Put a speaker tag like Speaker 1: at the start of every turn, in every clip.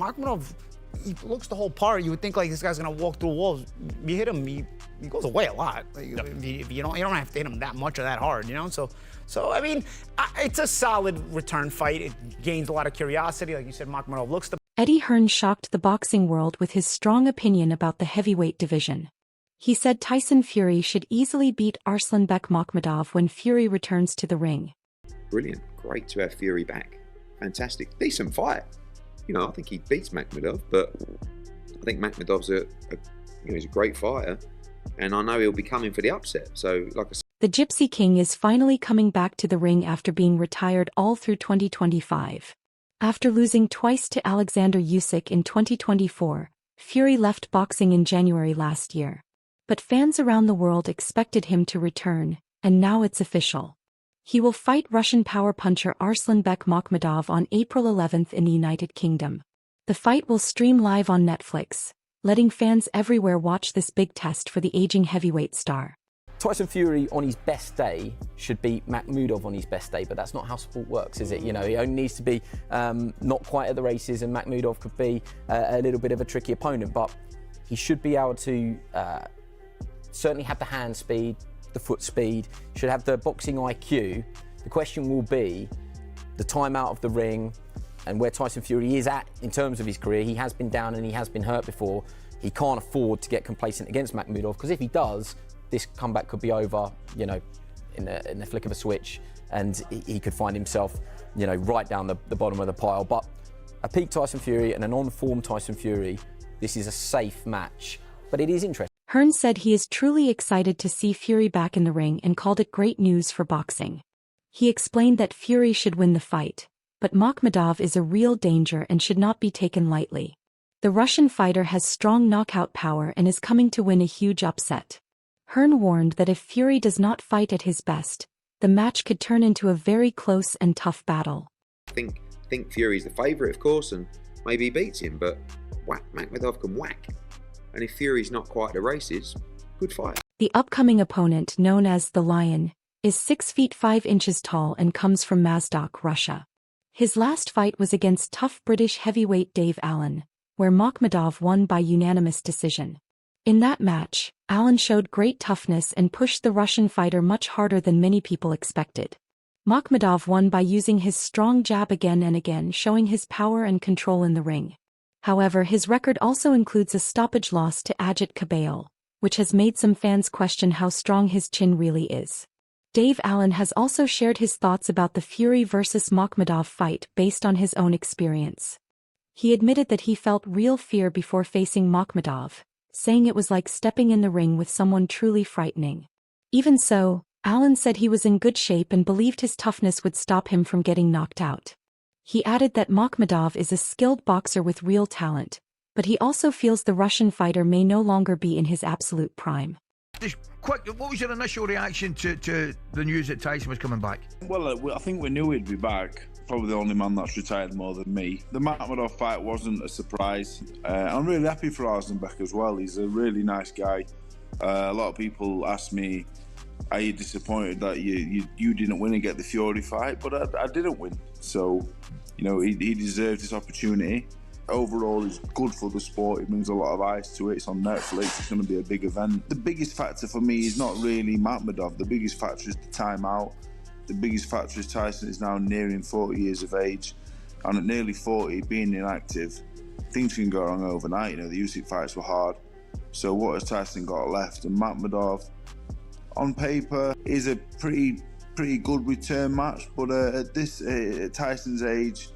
Speaker 1: Makhmudov, he looks the whole part. You would think like this guy's gonna walk through walls. You hit him, he goes away a lot. Like, if you don't have to hit him that much or that hard, you know. So I mean, it's a solid return fight. It gains a lot of curiosity, like you said. Makhmudov looks the.
Speaker 2: Eddie Hearn shocked the boxing world with his strong opinion about the heavyweight division. He said Tyson Fury should easily beat Arslanbek Makhmudov when Fury returns to the ring.
Speaker 3: Brilliant. Great to have Fury back. Fantastic. Decent fight. You know, I think he beats Makhmudov, but I think Makhmudov's he's a great fighter, and I know he'll be coming for the upset. So, like I said,
Speaker 2: the Gypsy King is finally coming back to the ring after being retired all through 2025. After losing twice to Alexander Usyk in 2024, Fury left boxing in January last year. But fans around the world expected him to return, and now it's official. He will fight Russian power puncher Arslanbek Makhmudov on April 11th in the United Kingdom. The fight will stream live on Netflix, letting fans everywhere watch this big test for the aging heavyweight star.
Speaker 4: Tyson Fury on his best day should beat Makhmudov on his best day, but that's not how sport works, is it? You know, he only needs to be not quite at the races, and Makhmudov could be a little bit of a tricky opponent, but he should be able to certainly have the hand speed, the foot speed, should have the boxing IQ. The question will be the time out of the ring and where Tyson Fury is at in terms of his career. He has been down and he has been hurt before. He can't afford to get complacent against Makhmudov, because if he does, this comeback could be over, you know, in the flick of a switch, and he could find himself, you know, right down the bottom of the pile. But a peak Tyson Fury and an on-form Tyson Fury, this is a safe match, but it is interesting.
Speaker 2: Hearn said he is truly excited to see Fury back in the ring and called it great news for boxing. He explained that Fury should win the fight, but Makhmudov is a real danger and should not be taken lightly. The Russian fighter has strong knockout power and is coming to win a huge upset. Hearn warned that if Fury does not fight at his best, the match could turn into a very close and tough battle.
Speaker 3: I think Fury's the favourite, of course, and maybe he beats him, but Makhmudov can whack. And if Fury's not quite at the races, good fight.
Speaker 2: The upcoming opponent, known as the Lion, is 6 feet 5 inches tall and comes from Mozdok, Russia. His last fight was against tough British heavyweight Dave Allen, where Makhmudov won by unanimous decision. In that match, Allen showed great toughness and pushed the Russian fighter much harder than many people expected. Makhmudov won by using his strong jab again and again, showing his power and control in the ring. However, his record also includes a stoppage loss to Ajit Kabayel, which has made some fans question how strong his chin really is. Dave Allen has also shared his thoughts about the Fury vs. Makhmudov fight based on his own experience. He admitted that he felt real fear before facing Makhmudov, saying it was like stepping in the ring with someone truly frightening. Even so, Allen said he was in good shape and believed his toughness would stop him from getting knocked out. He added that Makhmudov is a skilled boxer with real talent, but he also feels the Russian fighter may no longer be in his absolute prime.
Speaker 5: Just quick, what was your initial reaction to the news that Tyson was coming back?
Speaker 6: Well, I think we knew he'd be back. Probably the only man that's retired more than me. The Makhmudov fight wasn't a surprise. I'm really happy for Arslanbek as well. He's a really nice guy. A lot of people ask me, are you disappointed that you didn't win and get the Fury fight? But I didn't win. So, you know, he deserved this opportunity. Overall, it's good for the sport. It brings a lot of eyes to it. It's on Netflix. It's going to be a big event. The biggest factor for me is not really Makhmudov. The biggest factor is the timeout. The biggest factor is Tyson is now nearing 40 years of age. And at nearly 40, being inactive, things can go wrong overnight. You know, the Usyk fights were hard. So what has Tyson got left? And Makhmudov, on paper, is a pretty good return match. But at Tyson's age,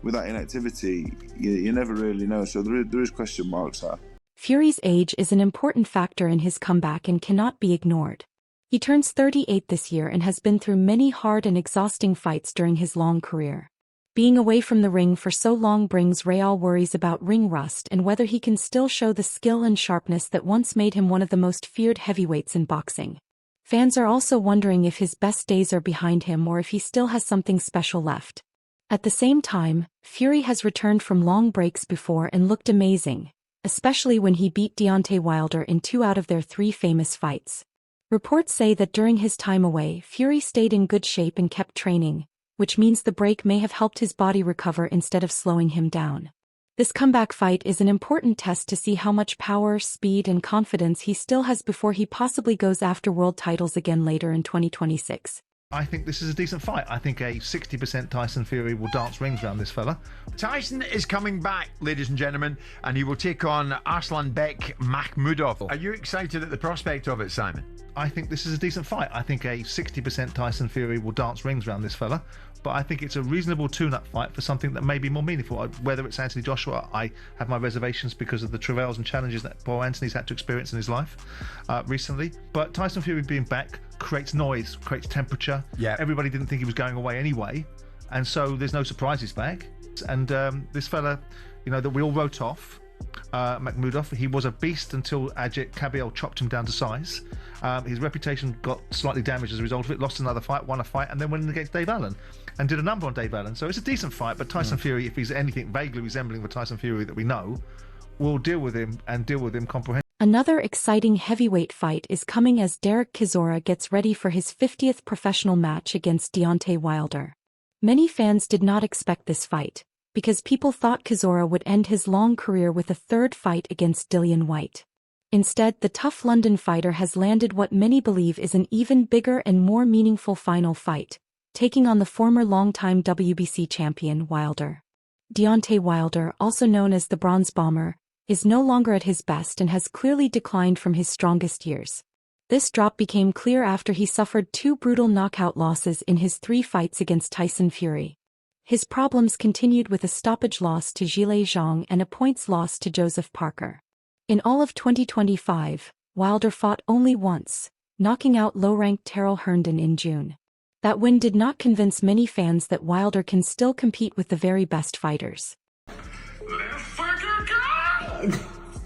Speaker 6: with that inactivity, you never really know. So there is question marks there.
Speaker 2: Fury's age is an important factor in his comeback and cannot be ignored. He turns 38 this year and has been through many hard and exhausting fights during his long career. Being away from the ring for so long brings Real worries about ring rust and whether he can still show the skill and sharpness that once made him one of the most feared heavyweights in boxing. Fans are also wondering if his best days are behind him or if he still has something special left. At the same time, Fury has returned from long breaks before and looked amazing, especially when he beat Deontay Wilder in 2 out of their 3 famous fights. Reports say that during his time away, Fury stayed in good shape and kept training, which means the break may have helped his body recover instead of slowing him down. This comeback fight is an important test to see how much power, speed, and confidence he still has before he possibly goes after world titles again later in 2026.
Speaker 7: I think this is a decent fight. I think a 60% Tyson Fury will dance rings around this fella.
Speaker 5: Tyson is coming back, ladies and gentlemen, and he will take on Arslanbek Makhmudov. Are you excited at the prospect of it, Simon?
Speaker 7: I think this is a decent fight. I think a 60% Tyson Fury will dance rings around this fella, but I think it's a reasonable tune-up fight for something that may be more meaningful. Whether it's Anthony Joshua, I have my reservations because of the travails and challenges that Paul Anthony's had to experience in his life recently. But Tyson Fury being back creates noise, creates temperature.
Speaker 5: Yeah.
Speaker 7: Everybody didn't think he was going away anyway, and so there's no surprises back. And this fella, that we all wrote off, Makhmudov, he was a beast until Ajit Kabiel chopped him down to size. His reputation got slightly damaged as a result of it, lost another fight, won a fight, and then went in against Dave Allen and did a number on Dave Allen. So it's a decent fight, but Tyson Fury, if he's anything vaguely resembling the Tyson Fury that we know, will deal with him comprehensively.
Speaker 2: Another exciting heavyweight fight is coming as Derek Chisora gets ready for his 50th professional match against Deontay Wilder. Many fans did not expect this fight, because people thought Chisora would end his long career with a third fight against Dillian Whyte. Instead, the tough London fighter has landed what many believe is an even bigger and more meaningful final fight, taking on the former longtime WBC champion Wilder. Deontay Wilder, also known as the Bronze Bomber, is no longer at his best and has clearly declined from his strongest years. This drop became clear after he suffered 2 brutal knockout losses in his 3 fights against Tyson Fury. His problems continued with a stoppage loss to Zhilei Zhang and a points loss to Joseph Parker. In all of 2025, Wilder fought only once, knocking out low-ranked Terrell Herndon in June. That win did not convince many fans that Wilder can still compete with the very best fighters.
Speaker 8: Let's fucking go!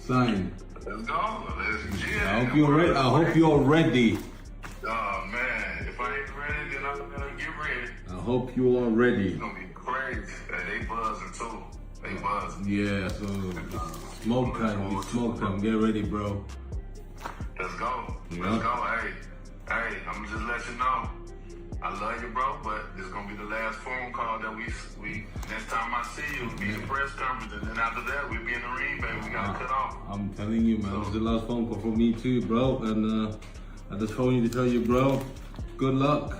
Speaker 9: Son,
Speaker 8: Let's go. Let's chill.
Speaker 9: I hope you're ready.
Speaker 8: Oh, man. If I ain't ready, then I'm gonna get ready.
Speaker 9: I hope you are ready.
Speaker 8: It's gonna be crazy. They buzzing, too. They buzzing.
Speaker 9: Yeah, so smoke time. Get ready, bro.
Speaker 8: Let's go.
Speaker 9: Yeah.
Speaker 8: Let's go. Hey, I'm gonna just let you know. I love you, bro, but this is gonna be the last phone call that we next time I see you, it'll be the press conference, and then after that, we'll be in the ring, baby. We gotta cut off.
Speaker 9: I'm telling you, man, this is the last phone call for me too, bro. And I just phoned you to tell you, bro, good luck.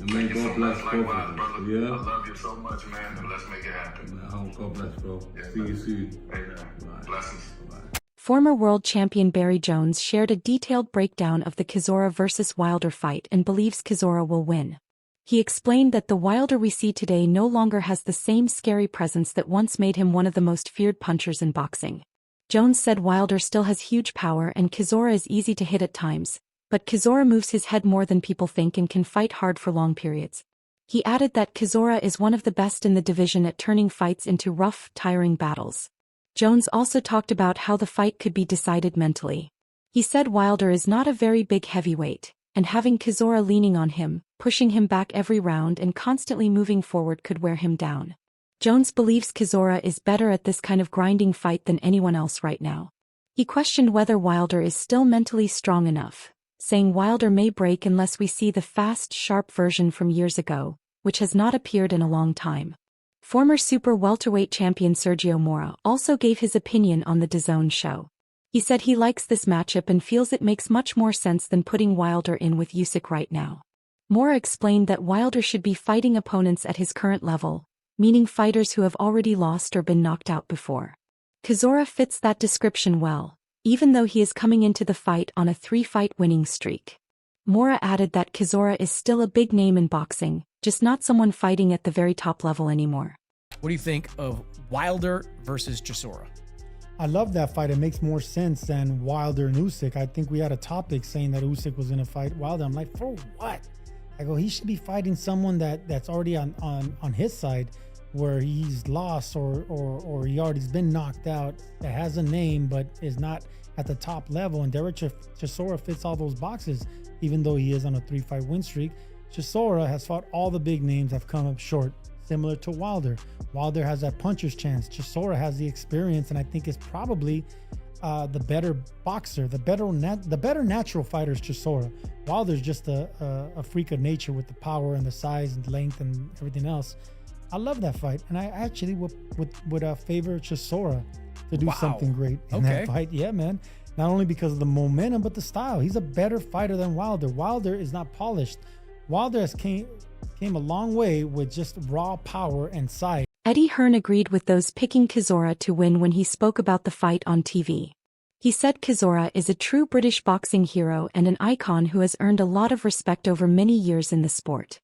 Speaker 9: And may God
Speaker 8: so
Speaker 9: bless
Speaker 8: much,
Speaker 9: both
Speaker 8: likewise,
Speaker 9: of us.
Speaker 8: brother.
Speaker 9: Yeah?
Speaker 8: I love you so much, man, and let's make it happen.
Speaker 9: God bless, bro.
Speaker 8: Yeah,
Speaker 9: See you soon.
Speaker 8: Amen.
Speaker 9: Bye.
Speaker 8: Blessings.
Speaker 9: Bye.
Speaker 2: Former world champion Barry Jones shared a detailed breakdown of the Chisora vs. Wilder fight and believes Chisora will win. He explained that the Wilder we see today no longer has the same scary presence that once made him one of the most feared punchers in boxing. Jones said Wilder still has huge power and Chisora is easy to hit at times, but Chisora moves his head more than people think and can fight hard for long periods. He added that Chisora is one of the best in the division at turning fights into rough, tiring battles. Jones also talked about how the fight could be decided mentally. He said Wilder is not a very big heavyweight, and having Chisora leaning on him, pushing him back every round and constantly moving forward could wear him down. Jones believes Chisora is better at this kind of grinding fight than anyone else right now. He questioned whether Wilder is still mentally strong enough, saying Wilder may break unless we see the fast, sharp version from years ago, which has not appeared in a long time. Former super welterweight champion Sergio Mora also gave his opinion on the DAZN show. He said he likes this matchup and feels it makes much more sense than putting Wilder in with Usyk right now. Mora explained that Wilder should be fighting opponents at his current level, meaning fighters who have already lost or been knocked out before. Chisora fits that description well, even though he is coming into the fight on a 3-fight winning streak. Mora added that Chisora is still a big name in boxing, just not someone fighting at the very top level anymore.
Speaker 10: What do you think of Wilder versus Chisora?
Speaker 11: I love that fight. It makes more sense than Wilder and Usyk. I think we had a topic saying that Usyk was going to fight Wilder. I'm like, for what? I go, he should be fighting someone that's already on his side, where he's lost or he already's been knocked out, that has a name but is not at the top level. And Derek Chisora fits all those boxes, even though he is on a 3-fight win streak. Chisora has fought all the big names, have come up short, similar to Wilder. Wilder has that puncher's chance. Chisora has the experience, and I think is probably the better boxer, the better natural fighter is Chisora. Wilder's just a freak of nature with the power and the size and length and everything else. I love that fight, and I actually would favor Chisora to do something great in that fight. Yeah, man. Not only because of the momentum, but the style. He's a better fighter than Wilder. Wilder is not polished. Wilder has came a long way with just raw power and size.
Speaker 2: Eddie Hearn agreed with those picking Chisora to win when he spoke about the fight on TV. He said Chisora is a true British boxing hero and an icon who has earned a lot of respect over many years in the sport.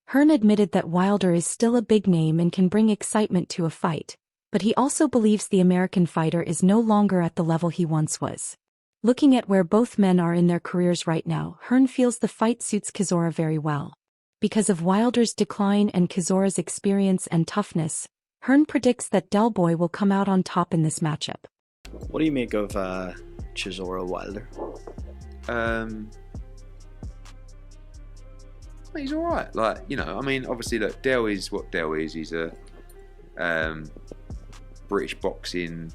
Speaker 2: Hearn admitted that Wilder is still a big name and can bring excitement to a fight, but he also believes the American fighter is no longer at the level he once was. Looking at where both men are in their careers right now, Hearn feels the fight suits Chisora very well. Because of Wilder's decline and Chisora's experience and toughness, Hearn predicts that Del Boy will come out on top in this matchup.
Speaker 12: What do you make of Chisora Wilder?
Speaker 3: He's all right. Like, you know, I mean, obviously, look, Del is what Del is. He's a British boxing,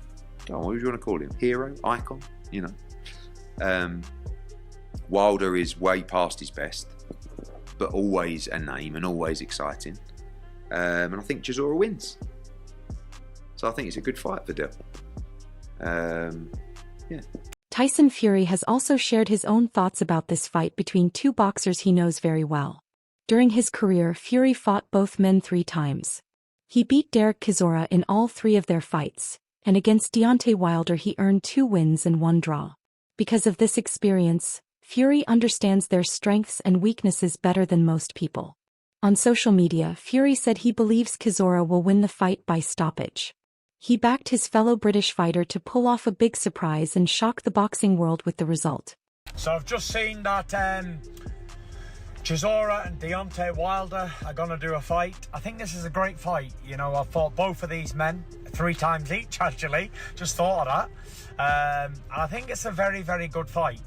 Speaker 3: what do you want to call him? Hero? Icon? You know. Wilder is way past his best, but always a name and always exciting. And I think Chisora wins. So I think it's a good fight for Del. Yeah.
Speaker 2: Tyson Fury has also shared his own thoughts about this fight between two boxers he knows very well. During his career, Fury fought both men 3 times. He beat Derek Chisora in all 3 of their fights, and against Deontay Wilder he earned 2 wins and 1 draw. Because of this experience, Fury understands their strengths and weaknesses better than most people. On social media, Fury said he believes Chisora will win the fight by stoppage. He backed his fellow British fighter to pull off a big surprise and shock the boxing world with the result.
Speaker 13: So I've just seen that Chisora and Deontay Wilder are going to do a fight. I think this is a great fight. You know, I've fought both of these men 3 times each, actually. Just thought of that. And I think it's a very, very good fight.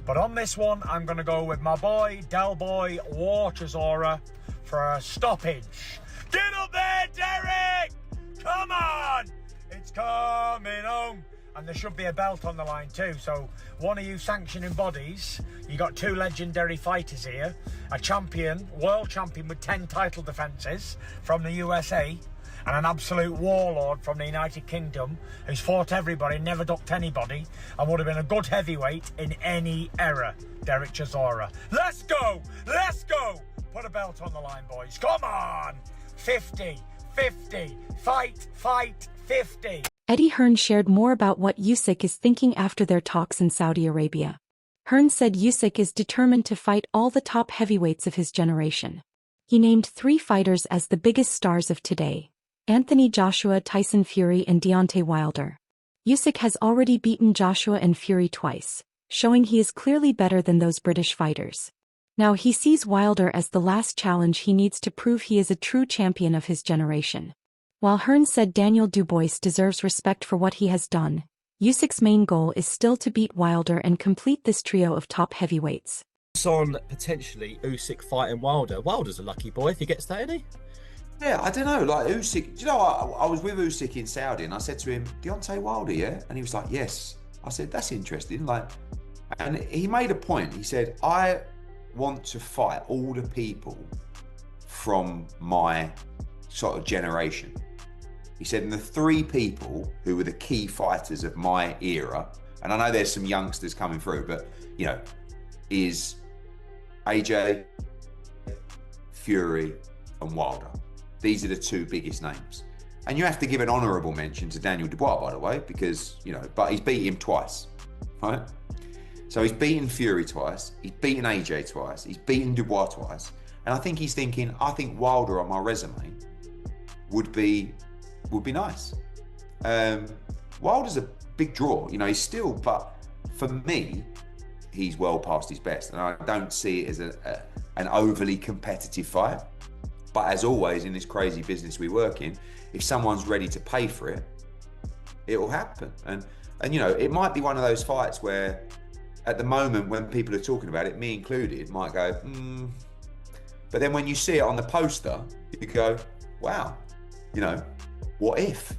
Speaker 13: But on this one, I'm going to go with my boy, Del Boy, Chisora, for a stoppage. Get up there, Derek! Come on! It's coming home. And there should be a belt on the line too. So one of you sanctioning bodies, you got 2 legendary fighters here. A champion, world champion with 10 title defences from the USA, and an absolute warlord from the United Kingdom who's fought everybody, never ducked anybody, and would have been a good heavyweight in any era, Derek Chisora. Let's go! Let's go! Put a belt on the line, boys. Come on! 50, 50, fight, 50.
Speaker 2: Eddie Hearn shared more about what Usyk is thinking after their talks in Saudi Arabia. Hearn said Usyk is determined to fight all the top heavyweights of his generation. He named 3 fighters as the biggest stars of today: Anthony Joshua, Tyson Fury, and Deontay Wilder. Usyk has already beaten Joshua and Fury twice, showing he is clearly better than those British fighters. Now he sees Wilder as the last challenge he needs to prove he is a true champion of his generation. While Hearn said Daniel Dubois deserves respect for what he has done, Usyk's main goal is still to beat Wilder and complete this trio of top heavyweights.
Speaker 14: On potentially Usyk fighting Wilder. Wilder's a lucky boy if he gets that, isn't he?
Speaker 3: Yeah, I don't know. Like Usyk, do you know, I was with Usyk in Saudi and I said to him, Deontay Wilder, yeah? And he was like, yes. I said, that's interesting. Like, and he made a point. He said, I want to fight all the people from my sort of generation. He said, and the 3 people who were the key fighters of my era, and I know there's some youngsters coming through, but, you know, is AJ, Fury, and Wilder. These are the 2 biggest names. And you have to give an honourable mention to Daniel Dubois, by the way, because, you know, but he's beat him twice, right? So he's beaten Fury twice, he's beaten AJ twice, he's beaten Dubois twice. And I think he's thinking, I think Wilder on my resume would be nice. Wilder's a big draw, you know, he's still, but for me, he's well past his best. And I don't see it as an overly competitive fight. But as always, in this crazy business we work in, if someone's ready to pay for it, it will happen. And you know, it might be one of those fights where at the moment when people are talking about it, me included, might go, But then when you see it on the poster, you go, wow, you know, what if?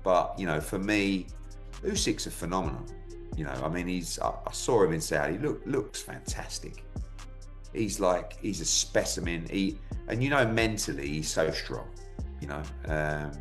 Speaker 3: But, you know, for me, Usyk's a phenomenon. You know, I mean, I saw him in Saudi, looks fantastic. He's a specimen. And you know, mentally, he's so strong. you know.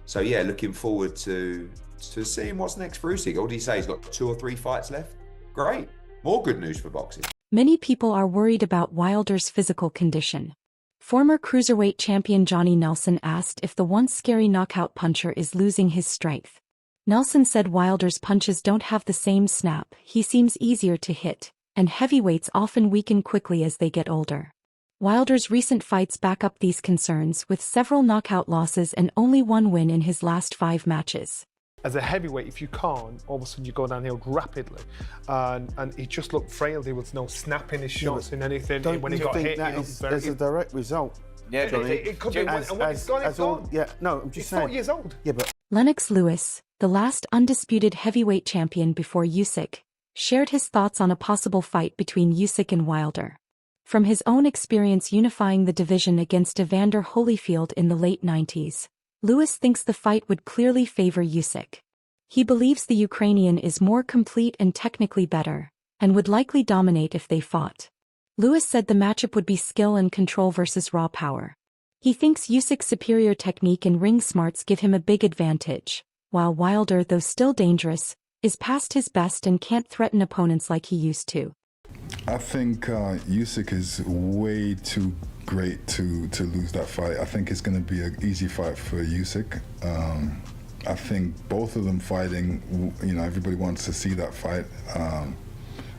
Speaker 3: So yeah, looking forward to seeing what's next for Usyk. What did he say? He's got 2 or 3 fights left. Great, more good news for boxing.
Speaker 2: Many people are worried about Wilder's physical condition. Former cruiserweight champion Johnny Nelson asked if the once scary knockout puncher is losing his strength. Nelson said Wilder's punches don't have the same snap, he seems easier to hit, and heavyweights often weaken quickly as they get older. Wilder's recent fights back up these concerns with several knockout losses and only 1 win in his last 5 matches.
Speaker 15: As a heavyweight, if you can't, all of a sudden you go downhill rapidly. And he just looked frail. There was no snap in his shots in anything. When he got hit,
Speaker 16: that is a direct result?
Speaker 15: Yeah, it could be. And when it's gone, it's gone.
Speaker 16: Yeah, no, I'm just saying.
Speaker 15: 40 years old.
Speaker 16: Yeah, but
Speaker 2: Lennox Lewis, the last undisputed heavyweight champion before Usyk, shared his thoughts on a possible fight between Usyk and Wilder. From his own experience unifying the division against Evander Holyfield in the late 90s, Lewis thinks the fight would clearly favor Usyk. He believes the Ukrainian is more complete and technically better, and would likely dominate if they fought. Lewis said the matchup would be skill and control versus raw power. He thinks Usyk's superior technique and ring smarts give him a big advantage, while Wilder, though still dangerous, is past his best and can't threaten opponents like he used to.
Speaker 17: I think Usyk is way too great to lose that fight. I think it's going to be an easy fight for Usyk. I think both of them fighting, you know, everybody wants to see that fight.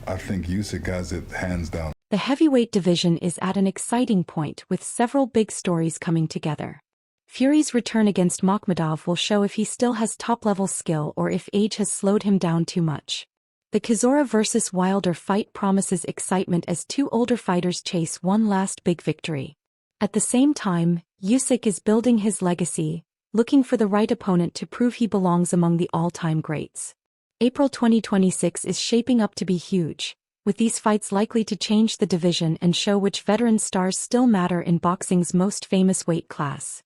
Speaker 17: I think Usyk has it hands down.
Speaker 2: The heavyweight division is at an exciting point with several big stories coming together. Fury's return against Makhmudov will show if he still has top-level skill or if age has slowed him down too much. The Chisora vs. Wilder fight promises excitement as 2 older fighters chase one last big victory. At the same time, Usyk is building his legacy, looking for the right opponent to prove he belongs among the all-time greats. April 2026 is shaping up to be huge, with these fights likely to change the division and show which veteran stars still matter in boxing's most famous weight class.